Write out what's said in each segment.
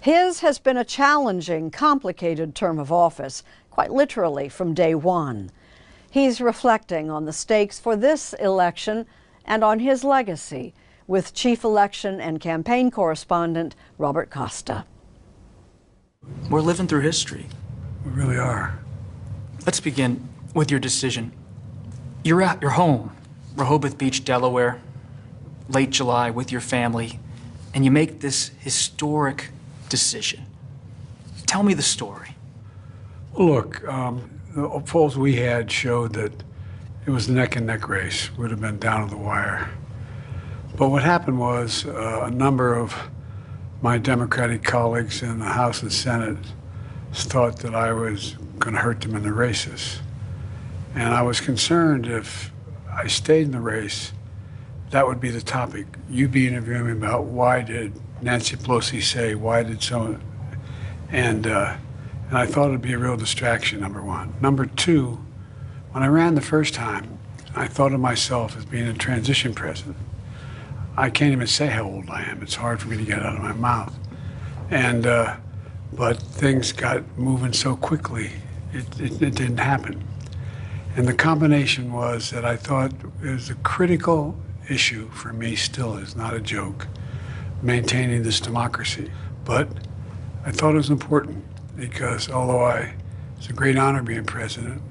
His has been a challenging, complicated term of office, quite literally from day one. He's reflecting on the stakes for this election and on his legacy with Chief Election and Campaign Correspondent Robert Costa. We're living through history. We really are. Let's begin with your decision. You're at your home, Rehoboth Beach, Delaware, late July with your family, and you make this historic decision. Tell me the story. Well, look, the polls we had showed that it was a neck-and-neck race. Would have been down to the wire. But what happened was a number of my Democratic colleagues in the House and Senate thought that I was going to hurt them in the races. And I was concerned if I stayed in the race, that would be the topic. You'd be interviewing me about why did Nancy Pelosi say, why did someone, and I thought it'd be a real distraction, number one. Number two, when I ran the first time, I thought of myself as being a transition president. I can't even say how old I am. It's hard for me to get it out of my mouth. And, but things got moving so quickly, it didn't happen. And the combination was that I thought it was a critical issue for me, still is not a joke, maintaining this democracy. But I thought it was important because although it's a great honor being president,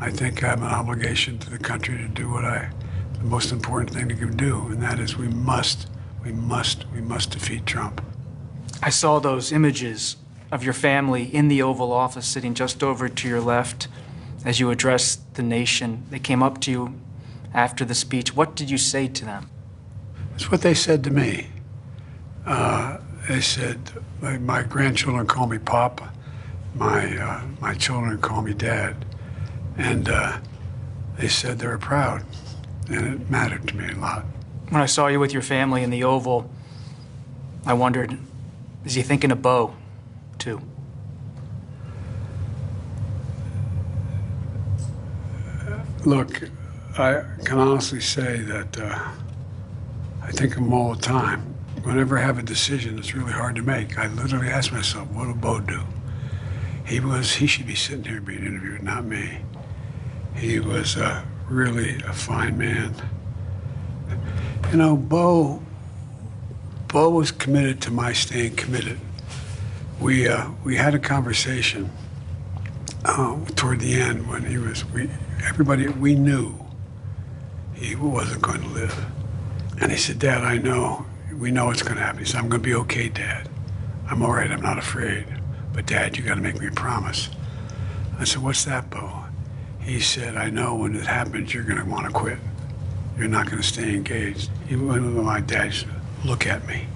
I think I have an obligation to the country to do the most important thing to do, and that is we must defeat Trump. I saw those images of your family in the Oval Office sitting just over to your left as you addressed the nation. They came up to you after the speech. What did you say to them? It's what they said to me. They said, my grandchildren call me Pop, my children call me Dad, and they said they were proud, and it mattered to me a lot. When I saw you with your family in the Oval, I wondered, is he thinking of Bo, too? Look, I can honestly say that I think of him all the time. Whenever I have a decision that's really hard to make, I literally ask myself, what will Bo do? He should be sitting here being interviewed, not me. He was really a fine man. You know, Bo was committed to my staying committed. We had a conversation toward the end when we knew he wasn't going to live. And he said, Dad, we know it's going to happen. He said, I'm going to be okay, Dad. I'm all right, I'm not afraid. But Dad, you got to make me a promise. I said, what's that, Bo? He said, I know when it happens, you're going to want to quit. You're not going to stay engaged. He went with my dad, said, look at me.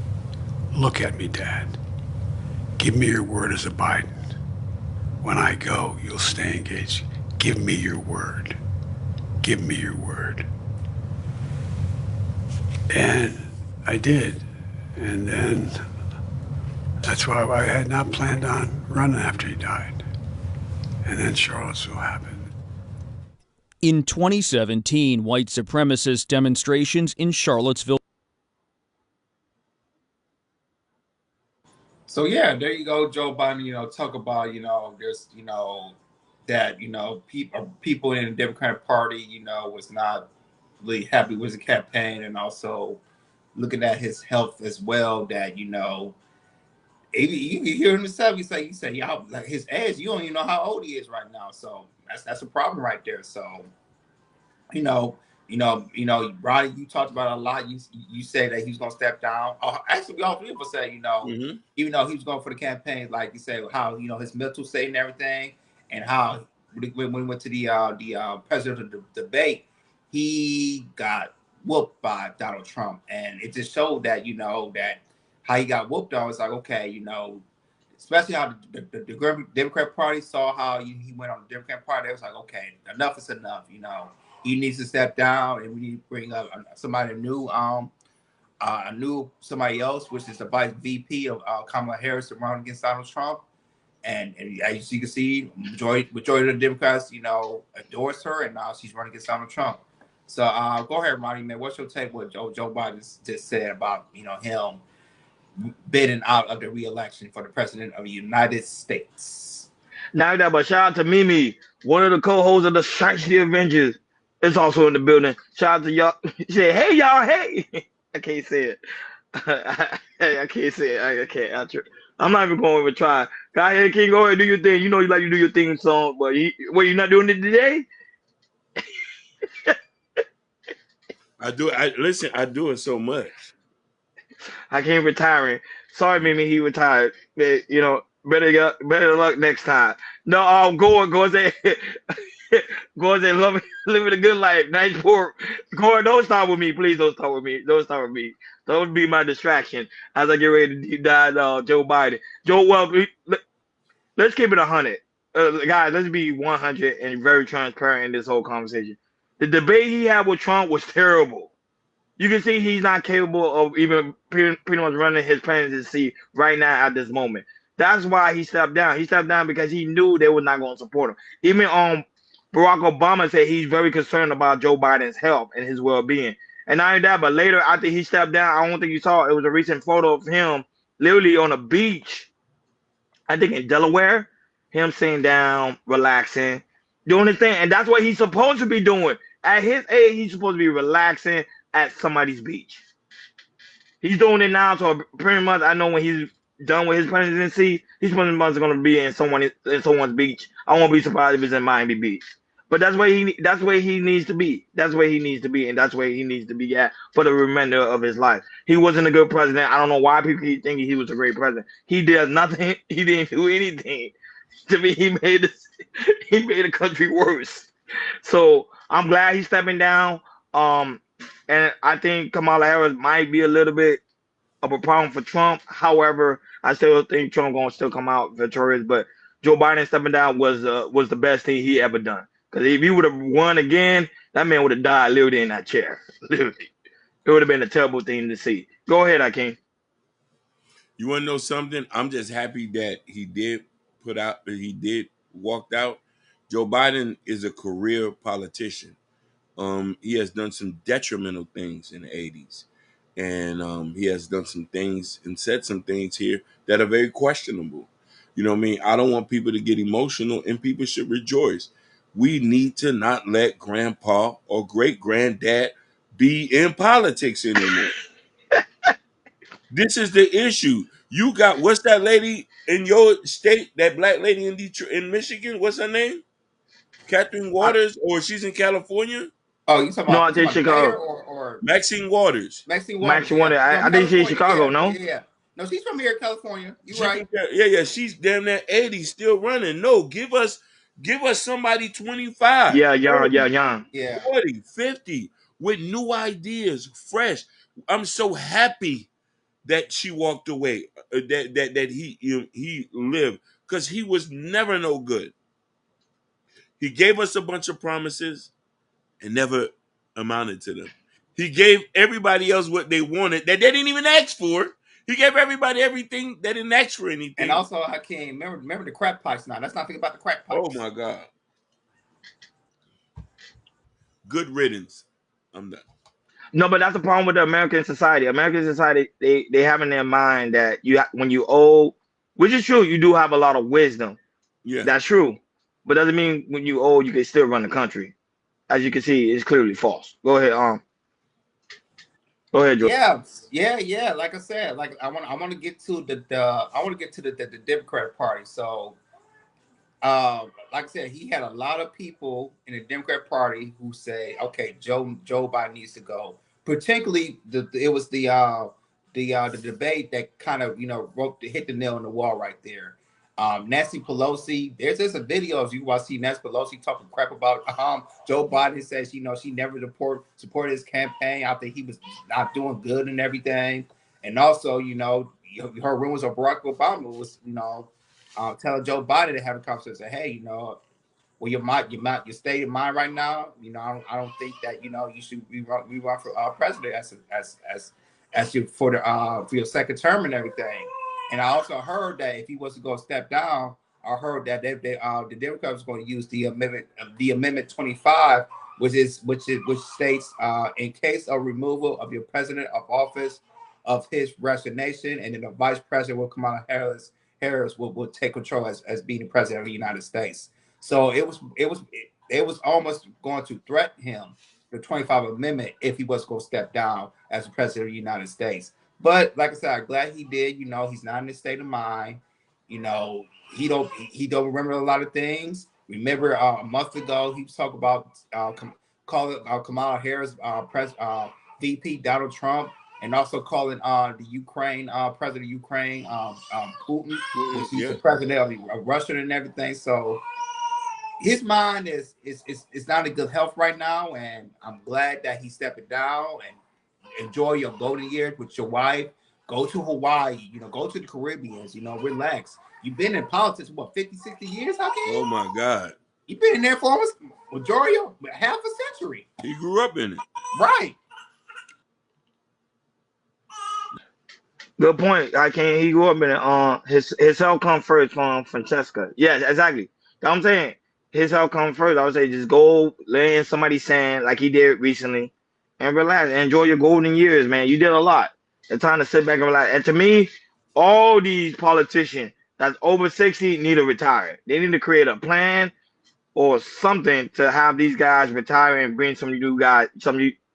Look at me, Dad. Give me your word as a Biden. When I go, you'll stay engaged. Give me your word. Give me your word. And I did. And then that's why I had not planned on running after he died. And then Charlottesville happened. In 2017, white supremacist demonstrations in Charlottesville. So yeah, there you go, Joe Biden. Talk about there's that people in the Democratic Party was not really happy with the campaign, and also looking at his health as well. That you can hear him himself. He say, y'all like his age. You don't even know how old he is right now. So that's a problem right there. So Roddy, you talked about it a lot. You said that he was gonna step down. Actually, we all three of us said, even though he was going for the campaign, like you said, how his mental state and everything, and how when we went to the presidential debate, he got whooped by Donald Trump, and it just showed that that how he got whooped on. It's like, okay, especially how the Democrat Party saw how he went on the Democrat Party. It was like, okay, enough is enough. He needs to step down, and we need to bring up somebody new, somebody else, which is the vice VP of Kamala Harris to run against Donald Trump. And as you can see, majority of the Democrats, endorse her, and now she's running against Donald Trump. So go ahead, Ronnie, man. What's your take what Joe Biden just said about him bidding out of the re-election for the president of the United States. Now that, but shout out to Mimi, one of the co-hosts of the Shiesty Avengers, is also in the building. Shout out to y'all. She said, "Hey y'all, hey." I can't say it. I can't say it. I can't. I'm not even going to try. Go ahead, King. Go ahead, do your thing. You know you like to do your theme song, but you're not doing it today? I do. Listen. I do it so much. I can't retire. Sorry, Mimi, he retired. You know, better luck next time. No, go and say, go and say, living a good life. Nice poor. Go on, don't start with me, please. Don't start with me. Don't start with me. Don't be my distraction as I get ready to deep dive Joe Biden. Let's keep it 100. Guys, let's be 100 and very transparent in this whole conversation. The debate he had with Trump was terrible. You can see he's not capable of even pretty much running his presidency right now at this moment. That's why he stepped down. He stepped down because he knew they were not going to support him. Even Barack Obama said he's very concerned about Joe Biden's health and his well-being. And not only that, but later after he stepped down, I don't think you saw it was a recent photo of him literally on a beach, I think in Delaware, him sitting down, relaxing, doing his thing. And that's what he's supposed to be doing. At his age, he's supposed to be relaxing at somebody's beach. He's doing it now, so pretty much I know when he's done with his presidency, he's pretty much going to be in someone's beach. I won't be surprised if it's in Miami Beach. But that's where he needs to be. That's where he needs to be, and that's where he needs to be at for the remainder of his life. He wasn't a good president. I don't know why people keep thinking he was a great president. He did nothing. He didn't do anything. To me, he made the country worse. So I'm glad he's stepping down. And I think Kamala Harris might be a little bit of a problem for Trump. However, I still think Trump gonna still come out victorious. But Joe Biden stepping down was the best thing he ever done. Because if he would have won again, that man would have died literally in that chair. Literally, it would have been a terrible thing to see. Go ahead, Akeem. You want to know something? I'm just happy that he did walked out. Joe Biden is a career politician. He has done some detrimental things in the 80s. And he has done some things and said some things here that are very questionable. You know what I mean? I don't want people to get emotional, and people should rejoice. We need to not let grandpa or great granddad be in politics anymore. This is the issue. You got, what's that lady in your state, that black lady in Detroit, in Michigan? What's her name? Catherine Waters, or she's in California? Oh, you talking No, I about, think Chicago. or Maxine Waters. Maxine Waters? I think she's in Chicago. No. Yeah. No, she's from here in California. You're right. Yeah. She's damn near 80, still running. No, give us somebody 25. Yeah, 30, young. 40, 50 with new ideas, fresh. I'm so happy that she walked away. That he lived, because he was never no good. He gave us a bunch of promises and never amounted to them. He gave everybody else what they wanted that they didn't even ask for. He gave everybody everything that didn't ask for anything. And also, Hakeem, remember the crack pipes now. Let's not think about the crack pipes. Oh my God. Good riddance. I'm done. No, but that's the problem with the American society. American society, they have in their mind that when you old, which is true, you do have a lot of wisdom. Yeah, that's true. But doesn't mean when you old, you can still run the country. As you can see, it's clearly false. Go ahead, Go ahead, Joe. Yeah. Like I said, like I want to get to the Democratic Party. So, like I said, he had a lot of people in the Democratic Party who say, okay, Joe Biden needs to go. Particularly, it was the debate that kind of hit the nail on the wall right there. Nancy Pelosi, there's just a video of you see Nancy Pelosi talking crap about Joe Biden. Says she never supported his campaign after he was not doing good and everything. And also, her rumors of Barack Obama was telling Joe Biden to have a conversation. Say, hey, well, your state of mind right now, I don't think that you should run for president as for your second term and everything. And I also heard that if he was to go step down, I heard that the Democrats was going to use the amendment 25, which states in case of removal of your president of office, of his resignation, and then the vice president will Kamala Harris will take control as being the president of the United States. So it was almost going to threaten him, the 25th Amendment, if he was going to step down as the president of the United States. But like I said, I'm glad he did. You know, he's not in his state of mind. You know, he don't remember a lot of things. Remember a month ago he was talking about calling Kamala Harris VP Donald Trump, and also calling the Ukraine president of Ukraine Putin, which he's the president of Russia and everything. So his mind is not in good health right now, and I'm glad that he's stepping down. And enjoy your golden years with your wife. Go to Hawaii, you know, go to the Caribbean, you know, relax. You've been in politics, what, 50, 60 years, Hakeem? Oh, my God. You've been in there for almost majority of half a century. He grew up in it. Right. Good point. I can't. He grew up in it. His health comes first from Francesca. Yes, exactly. That's what I'm saying. His health comes first. I would say just go lay in somebody's sand like he did recently and relax. Enjoy your golden years, man. You did a lot. It's time to sit back and relax. And to me, all these politicians that's over 60 need to retire. They need to create a plan or something to have these guys retire and bring some new guys,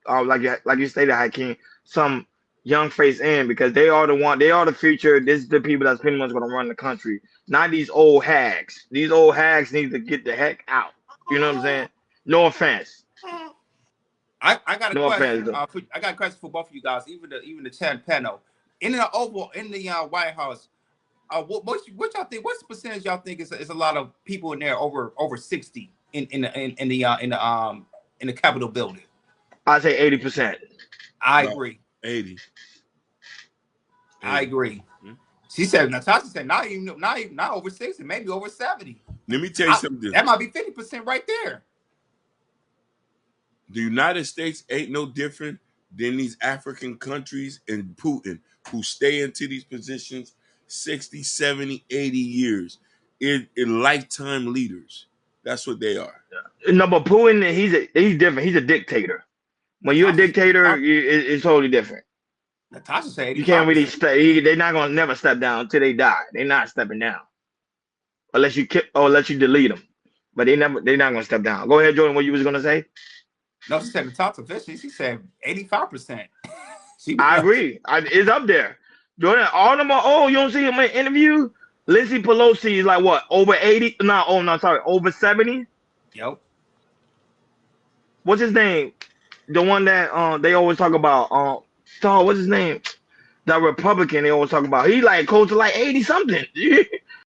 like you stated, Hakeem, some young face in, because they are the future. This is the people that's pretty much going to run the country, not these old hags. These old hags need to get the heck out. You know what I'm saying? No offense. I got a question. I got a question for both of you guys, even the 10 panel. In the White House, what y'all think? What's the percentage y'all think is a lot of people in there over 60 in the Capitol building? I'd say 80%. I agree. 80. I agree. She said, Natasha said, not over 60, maybe over 70. Let me tell you something. That might be 50% right there. The United States ain't no different than these African countries and Putin, who stay into these positions 60, 70, 80 years in lifetime leaders. That's what they are. No, but Putin, he's different. He's a dictator. When you're a dictator, it's totally different. Natasha said you can't really stay. They're not gonna never step down until they die. They're not stepping down unless you delete them. But they're not gonna step down. Go ahead, Jordan. What you was gonna say? No, she said the top officially. She said 85%. I agree. It's up there. Jordan, all them are old. You don't see him in interview. Lindsay Pelosi is like what, over 80? Over 70. Yep. What's his name? The one that they always talk about. What's his name? That Republican they always talk about. He like close to like 80 something.